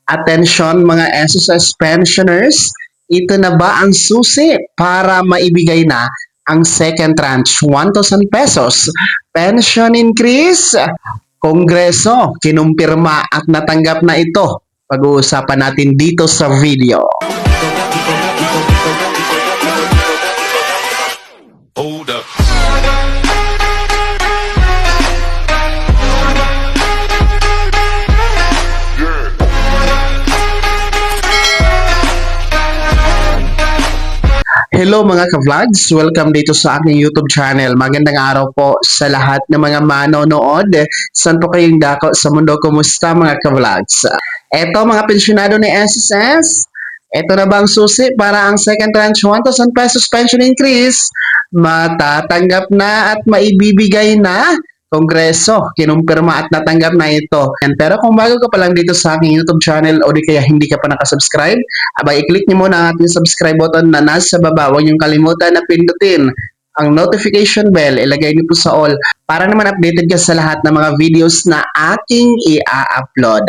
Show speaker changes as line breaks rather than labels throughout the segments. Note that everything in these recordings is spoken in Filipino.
Attention mga SSS pensioners, ito na ba ang susi para maibigay na ang second tranche 1,000 pesos pension increase? Kongreso, kinumpirma at natanggap na ito. Pag-uusapan natin dito sa video.
Hold up.
Hello mga ka-vlogs! Welcome dito sa aking YouTube channel. Magandang araw po sa lahat ng mga manonood. Saan po kayong dako sa mundo? Kumusta mga ka-vlogs? Eto mga pensyonado ni SSS, eto na ba ang susi para ang second tranche 1,000 pesos pension increase? Matatanggap na at maibibigay na. Kongreso, kinumpirma at natanggap na ito. Pero kung bago ka pa lang dito sa aking YouTube channel o di kaya hindi ka pa nakasubscribe, abay i-click niyo muna ang ating subscribe button na nasa baba. Huwag niyong kalimutan na pindutin ang notification bell, ilagay niyo po sa all para naman updated ka sa lahat ng mga videos na aking i-upload.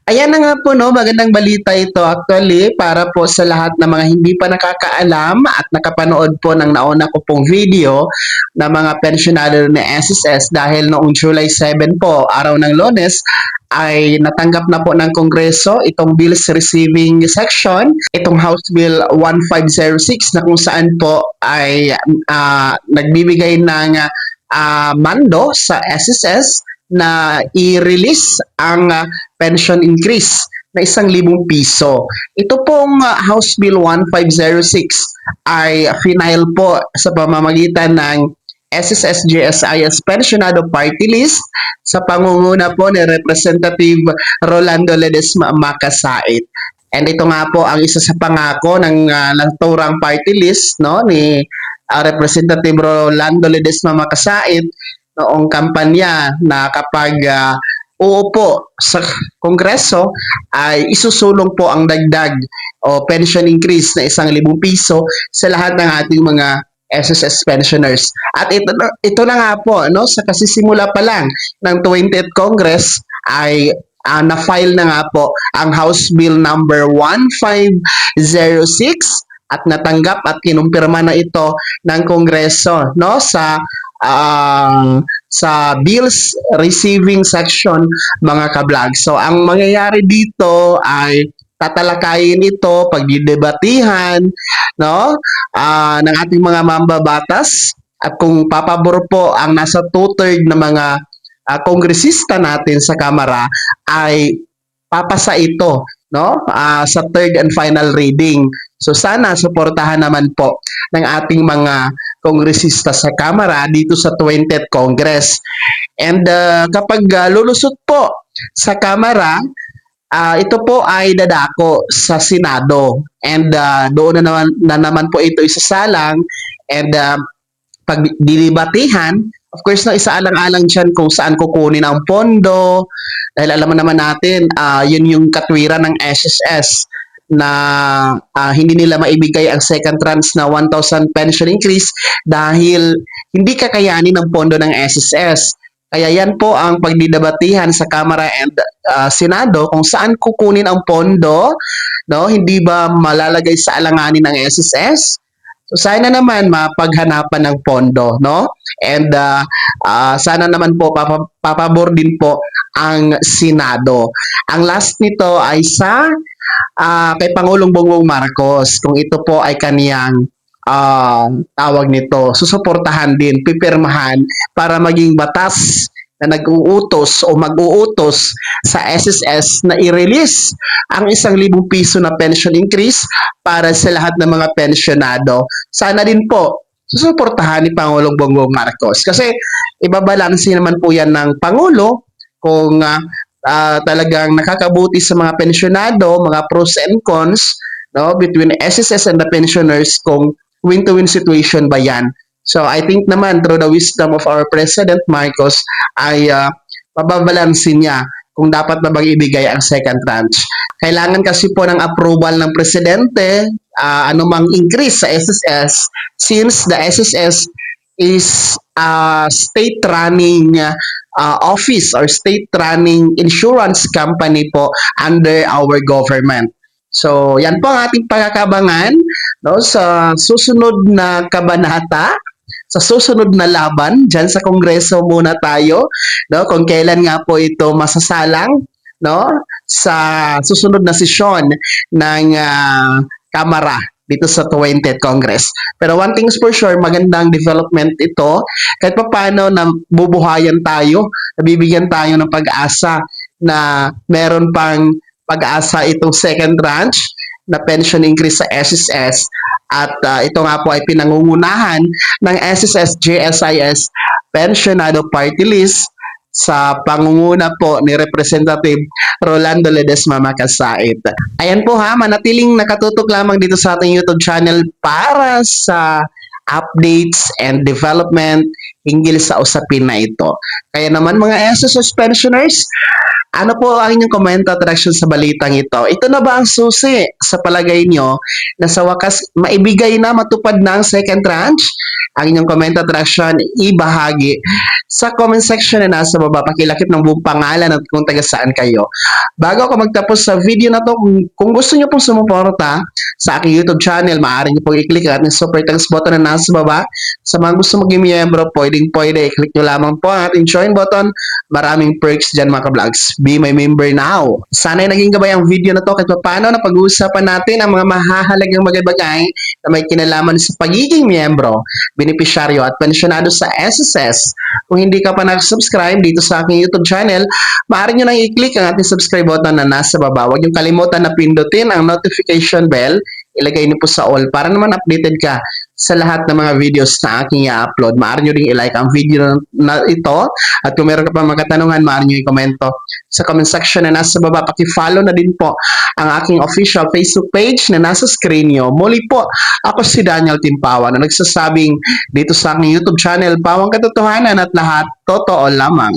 Ayan na nga po, no, magandang balita ito actually para po sa lahat ng mga hindi pa nakakaalam at nakapanood po ng nauna ko pong video ng mga pensionado ni SSS dahil noong July 7 po, araw ng Lunes, ay natanggap na po ng Kongreso itong Bills Receiving Section, itong House Bill 1506 na kung saan po ay nagbibigay ng mando sa SSS na i-release ang pension increase na 1,000 piso. Ito pong House Bill 1506 ay final po sa pamamagitan ng SSS-GSIS Pensionado Party List sa pangunguna po ni Representative Rolando Ledesma Makasait. And ito nga po ang isa sa pangako ng naturang party list, no, ni Representative Rolando Ledesma Makasait noong kampanya na kapag uupo sa Kongreso ay isusulong po ang dagdag o pension increase na 1,000 piso sa lahat ng ating mga SSS pensioners. At ito na nga po, no, sa kasisimula pa lang ng 20th Congress ay na-file na nga po ang House Bill number 1506 at natanggap at kinumpirma na ito ng Kongreso, no, sa Bills Receiving Section mga ka-vlog. So ang mangyayari dito ay tatalakayin ito, pagdidebatihan, no, ng ating mga mambabatas at kung papabor po ang nasa 2/3 na mga kongresista natin sa Kamara ay papasa ito, no, sa third and final reading. So sana suportahan naman po ng ating mga kongresista sa Kamara dito sa 20th Congress. And kapag lulusot po sa Kamara, ito po ay dadako sa Senado and doon na naman po ito isasalang and pagdidibatihan, of course na isaalang-alang dyan kung saan kukunin ang pondo dahil alam naman natin yun yung katwiran ng SSS na hindi nila maibigay ang second tranche na 1,000 pension increase dahil hindi kakayanin ng pondo ng SSS. Kaya yan po ang pagdidebatihan sa Kamara and Senado kung saan kukunin ang pondo, no? Hindi ba malalagay sa alanganin ng SSS? So sana naman mapaghanapan ng pondo, no? And sana naman po papabor din po ang Senado. Ang last nito ay sa kay Pangulong Bongbong Marcos kung ito po ay kaniyang tawag nito, susuportahan din, pipirmahan para maging batas na nag-uutos o mag-uutos sa SSS na i-release ang 1,000 piso na pension increase para sa lahat ng mga pensionado. Sana din po susuportahan ni Pangulong Bongbong Marcos kasi ibabalansin naman po yan ng Pangulo kung talagang nakakabuti sa mga pensionado, mga pros and cons, no, between SSS and the pensioners kung win-to-win situation ba yan. So I think naman through the wisdom of our President Marcos ay mababalansin niya kung dapat na bang ibigay ang second tranche. Kailangan kasi po ng approval ng Presidente anumang increase sa SSS since the SSS is state running office or state running insurance company po under our government. So, yan po ang ating pagkakabangan, no, sa susunod na kabanata, sa susunod na laban diyan sa Kongreso muna tayo, no, kung kailan nga po ito masasalang, no, sa susunod na sesyon ng Kamara dito sa 20th Congress. Pero one thing's for sure, magandang development ito. Kahit pa paano na bubuhayan tayo, nabibigyan tayo ng pag-asa na meron pang pag-asa itong second tranche na pension increase sa SSS at ito nga po ay pinangungunahan ng SSS JSIS Pensionado Party List sa pangunguna po ni Representative Rolando Ledesma Makasait. Ayan po ha, manatiling nakatutok lamang dito sa ating YouTube channel para sa updates and development hinggil sa usapin na ito. Kaya naman mga SSS pensioners, ano po ang inyong komento at reaction sa balitang ito? Ito na ba ang susi sa palagay nyo na sa wakas maibigay na, matupad na ang second tranche? Ang inyong komento at reaction, ibahagi sa comment section na nasa baba. Pakilakip ng buong pangalan at kung taga saan kayo. Bago ako magtapos sa video na to, kung gusto nyo pong sumuporta sa aking YouTube channel, maaari nyo pong i-click ang ating super thanks button na nasa baba. Sa mga gusto maging miyembro, pwede, i-click nyo lamang po ang ating join button. Maraming perks dyan mga ka-vlogs. Be my member now. Sana'y naging gabay ang video na to kahit paano na pag-uusapan natin ang mga mahahalagang bagay-bagay na may kinalaman sa pagiging miyembro, benepisyaryo at pensyonado sa SSS. Kung hindi ka pa nag-subscribe dito sa aking YouTube channel, maaari nyo nang i-click ang ating subscribe button na nasa baba. Huwag nyo kalimutan na pindutin ang notification bell. Ilagay niyo po sa all para naman updated ka sa lahat ng mga videos na aking i-upload. Maaari nyo rin i-like ang video na ito at kung meron ka pa mga katanungan, maaari nyo i-komento sa comment section na nasa baba. Paki-follow na din po ang aking official Facebook page na nasa screen nyo. Muli po, ako si Daniel Timpawa na nagsasabing dito sa aking YouTube channel, Pawang Katotohanan at lahat totoo lamang.